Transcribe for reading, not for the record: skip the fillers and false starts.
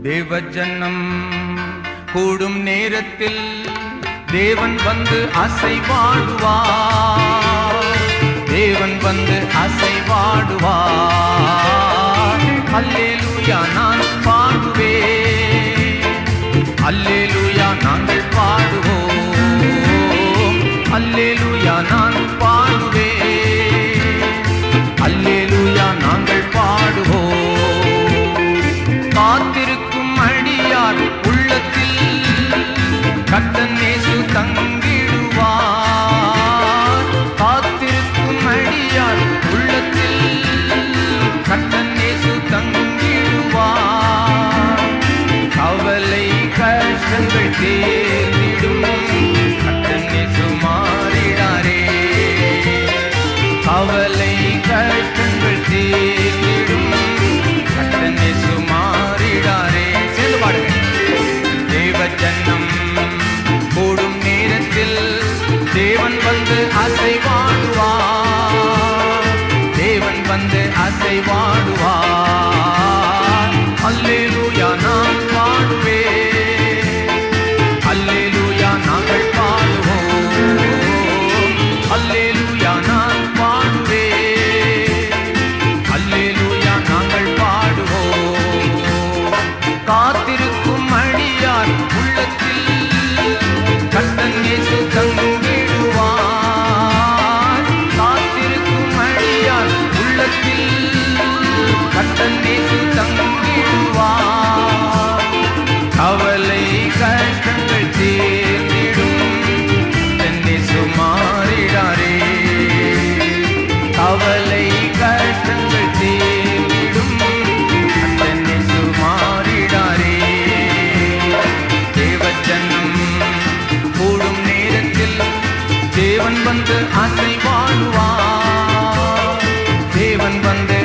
தேவஜனம் கூடும் நேரத்தில் தேவன் வந்து அசைவாடுவார். தேவன் வந்து அசைவாடுவார். அல்லேலூயா நான் பாடுவேன். அல்லேலூயா நாங்கள் பாடுவோம். அல்லேலூயா நான் பாடுவேன். அல்லேலூயா நாங்கள் பாடுவோம். காத்திருக்கும் அடியார் உள்ளத்தில் கர்த்தன் இயேசு தங்கிடுவார். காத்திருக்கும் அடியார் உள்ளத்தில் கர்த்தன் இயேசு தங்கிடுவார். கவலை கஷ்டங்கள் தேர்ந்திடும் கர்த்தன் இயேசு மாறிடாரே. கவலை கஷ்டங்கள் தேர்ந்திடும் கர்த்தன் இயேசு மாறிடாரே. சேர்ந்து பாடுங்க. தேவஜனம் கூடும் நேரத்தில் தேவன் வந்து அசைவாடுவார். தேவன் வந்து அசைவாடுவார். அல்லேலூயா நான் பாடுவேன். அல்லேலூயா நாங்கள் பாடுவோம். அல்லேலூயா நான் பாடுவேன். அல்லேலூயா நாங்கள் பாடுவோம். காத்திருக்கும் அடியார் உள்ளத்தில் கர்த்தன் இயேசு தங்கிடுவார். காத்திருக்கும் அடியார் உள்ளத்தில் கர்த்தன் இயேசு தங்கிடுவார். கவலை கஷ்டங்கள் தீர்ந்திடும் கர்த்தன் இயேசு மாறிடாரே. கவலை கஷ்டங்கள் தீர்ந்திடும் கர்த்தன் இயேசு மாறிடாரே. தேவஜனம் கூடும் நேரத்தில் தேவன் வந்து அசைவாடுவார். தேவன் வந்து